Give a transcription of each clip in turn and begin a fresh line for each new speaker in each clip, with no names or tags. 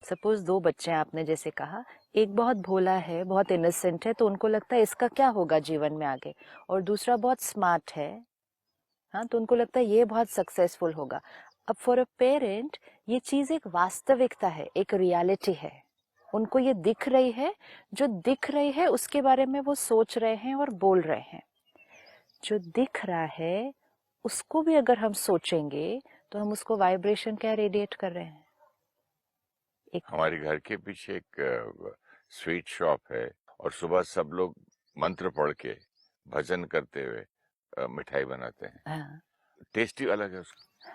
Suppose दो बच्चे हैं, आपने जैसे कहा, एक बहुत भोला है, बहुत इनोसेंट है, तो उनको लगता है इसका क्या होगा जीवन में आगे, और दूसरा बहुत स्मार्ट है, हाँ, तो उनको लगता है ये बहुत सक्सेसफुल होगा। अब फॉर अ पेरेंट ये चीज एक वास्तविकता है, एक रियलिटी है, उनको ये दिख रही है, जो दिख रही है उसके बारे में वो सोच रहे हैं और बोल रहे हैं। जो दिख रहा है उसको भी अगर हम सोचेंगे तो हम उसको वाइब्रेशन क्या रेडिएट कर रहे हैं।
हमारे घर के पीछे एक स्वीट शॉप है और सुबह सब लोग मंत्र पढ़ के भजन करते हुए मिठाई बनाते हैं।
हाँ,
टेस्टी अलग है उसका।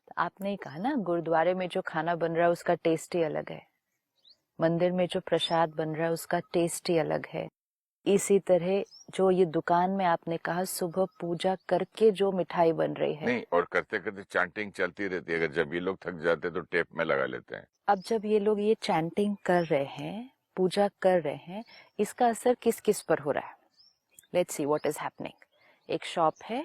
तो आपने ही कहा ना, गुरुद्वारे में जो खाना बन रहा है उसका टेस्ट ही अलग है, मंदिर में जो प्रसाद बन रहा है उसका टेस्ट ही अलग है। इसी तरह जो ये दुकान में आपने कहा सुबह पूजा करके जो मिठाई बन रही है,
नहीं, और करते करते चैंटिंग चलती रहती है। अगर जब ये लोग थक जाते तो टेप में लगा लेते हैं।
अब जब ये लोग ये चैंटिंग कर रहे हैं, पूजा कर रहे हैं, इसका असर किस किस पर हो रहा है? Let's see what is happening. एक शॉप है,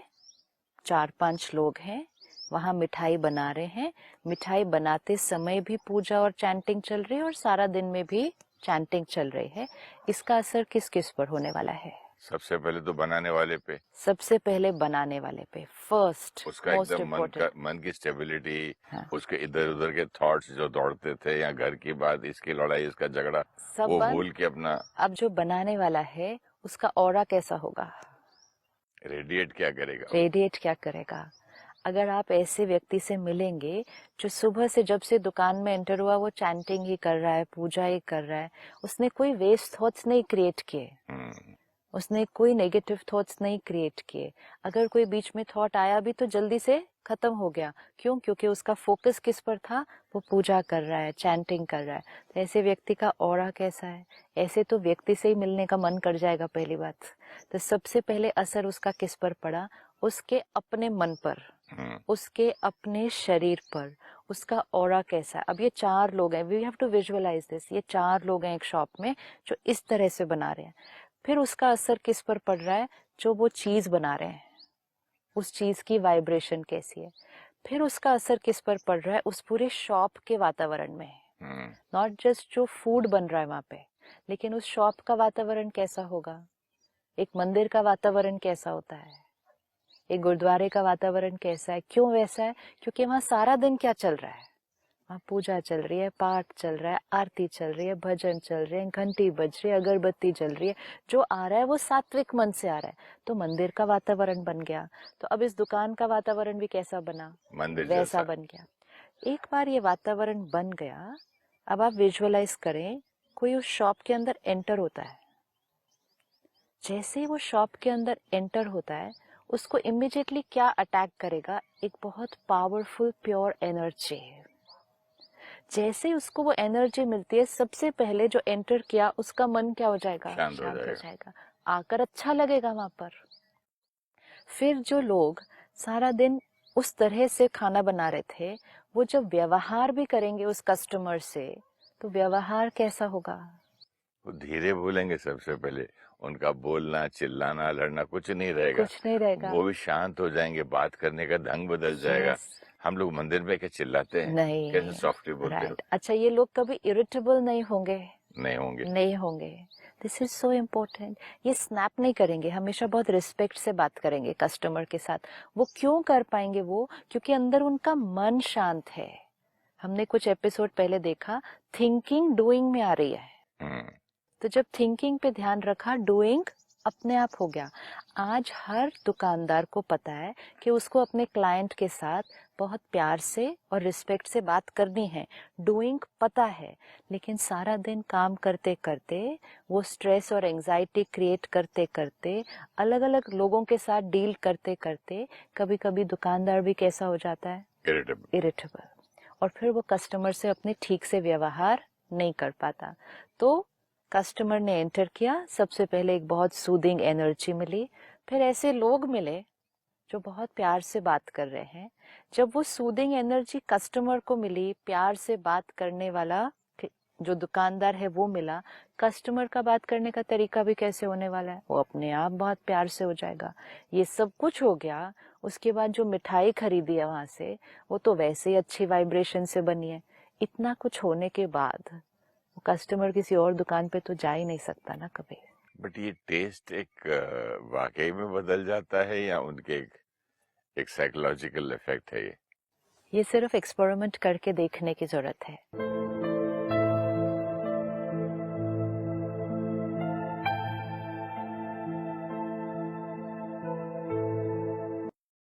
4-5 लोग हैं, वहां मिठाई बना रहे हैं, मिठाई बनाते समय भी पूजा और चैंटिंग चल रही है और सारा दिन में भी चैंटिंग चल रही है। इसका असर किस किस पर होने वाला है?
सबसे पहले तो बनाने वाले पे।
सबसे पहले बनाने वाले पे, फर्स्ट
उसका
मोस्ट
एकदम
इम्पोर्टेंट।
मन की स्टेबिलिटी,
हाँ,
उसके इधर उधर के थॉट्स जो दौड़ते थे, या घर की बात, इसकी लड़ाई, इसका झगड़ा,
सब
वो
बंद।
भूल के अपना
अब जो बनाने वाला है उसका ऑरा कैसा होगा,
रेडिएट क्या करेगा।
रेडिएट क्या करेगा? अगर आप ऐसे व्यक्ति से मिलेंगे जो सुबह से जब से दुकान में एंटर हुआ वो चैंटिंग ही कर रहा है, पूजा ही कर रहा है, उसने कोई वेस्ट थॉट्स नहीं क्रिएट किए, उसने कोई नेगेटिव थॉट्स नहीं क्रिएट किए। अगर कोई बीच में थॉट आया भी तो जल्दी से खत्म हो गया। क्यों? क्योंकि उसका फोकस किस पर था? वो पूजा कर रहा है, चैंटिंग कर रहा है। तो ऐसे व्यक्ति का ऑरा कैसा है? ऐसे तो व्यक्ति से ही मिलने का मन कर जाएगा पहली बात। तो सबसे पहले असर उसका किस पर पड़ा? उसके अपने मन पर, उसके अपने शरीर पर। उसका ऑरा कैसा है? अब ये 4 लोग हैं, we have to visualise this. ये 4 लोग हैं एक शॉप में जो इस तरह से बना रहे हैं। फिर उसका असर किस पर पड़ रहा है? जो वो चीज बना रहे हैं, उस चीज की वाइब्रेशन कैसी है? फिर उसका असर किस पर पड़ रहा है? उस पूरे शॉप के वातावरण में। नॉट जस्ट जो फूड बन रहा है वहां पे, लेकिन उस शॉप का वातावरण कैसा होगा? एक मंदिर का वातावरण कैसा होता है? एक गुरुद्वारे का वातावरण कैसा है? क्यों वैसा है? क्योंकि वहां सारा दिन क्या चल रहा है? वहाँ पूजा चल रही है, पाठ चल रहा है, आरती चल रही है, भजन चल रहे हैं, घंटी बज रही है, अगरबत्ती जल रही है। जो आ रहा है वो सात्विक मन से आ रहा है, तो मंदिर का वातावरण बन गया। तो अब इस दुकान का वातावरण भी कैसा बना?
मंदिर
वैसा
जैसा।
बन गया। एक बार ये वातावरण बन गया, अब आप विजुअलाइज करें, कोई उस शॉप के अंदर एंटर होता है। जैसे ही वो शॉप के अंदर एंटर होता है, उसको इमिडिएटली क्या अटैक करेगा? एक बहुत पावरफुल प्योर एनर्जी है। जैसे उसको वो एनर्जी मिलती है, सबसे पहले जो एंटर किया उसका मन क्या हो जाएगा?
शांत हो
शांत हो
जाएगा।
जाएगा। आकर अच्छा लगेगा वहां पर। फिर जो लोग सारा दिन उस तरह से खाना बना रहे थे, वो जब व्यवहार भी करेंगे उस कस्टमर से, तो व्यवहार कैसा होगा?
वो धीरे बोलेंगे सबसे पहले, उनका बोलना, चिल्लाना, लड़ना कुछ नहीं रहेगा।
कुछ नहीं रहेगा।
वो भी शांत हो जाएंगे, बात करने का ढंग बदल जाएगा।
यस।
हम लोग मंदिर में क्या चिल्लाते हैं, कैसे
नहीं।
सॉफ्टली बोलते हो।
राइट। अच्छा, ये लोग कभी इरिटेबल नहीं होंगे?
नहीं होंगे।
नहीं होंगे। This is so important. ये स्नैप नहीं करेंगे, हमेशा बहुत रिस्पेक्ट से बात करेंगे कस्टमर के साथ। वो क्यों कर पाएंगे? वो क्योंकि अंदर उनका मन शांत है। हमने कुछ एपिसोड पहले देखा, थिंकिंग डूइंग में आ रही है। तो जब थिंकिंग पे ध्यान रखा, डूइंग अपने आप हो गया। आज हर दुकानदार को पता है कि उसको अपने क्लाइंट के साथ बहुत प्यार से और रिस्पेक्ट से बात करनी है। डूइंग पता है, लेकिन सारा दिन काम करते करते, वो स्ट्रेस और एंजाइटी क्रिएट करते करते, अलग अलग लोगों के साथ डील करते करते, कभी कभी दुकानदार भी कैसा हो जाता है? इरिटेबल। और फिर वो कस्टमर से अपने ठीक से व्यवहार नहीं कर पाता। तो कस्टमर ने एंटर किया, सबसे पहले एक बहुत सूदिंग एनर्जी मिली, फिर ऐसे लोग मिले जो बहुत प्यार से बात कर रहे हैं। जब वो सूदिंग एनर्जी कस्टमर को मिली, प्यार से बात करने वाला जो दुकानदार है वो मिला, कस्टमर का बात करने का तरीका भी कैसे होने वाला है? वो अपने आप बहुत प्यार से हो जाएगा। ये सब कुछ हो गया, उसके बाद जो मिठाई खरीदी है वहां से, वो तो वैसे ही अच्छी वाइब्रेशन से बनी है। इतना कुछ होने के बाद वो कस्टमर किसी और दुकान पे तो जा ही नहीं सकता ना कभी।
बट ये टेस्ट एक वाकई में बदल जाता है या उनके एक साइकोलॉजिकल इफेक्ट है ये?
ये सिर्फ एक्सपेरिमेंट करके देखने की जरूरत है।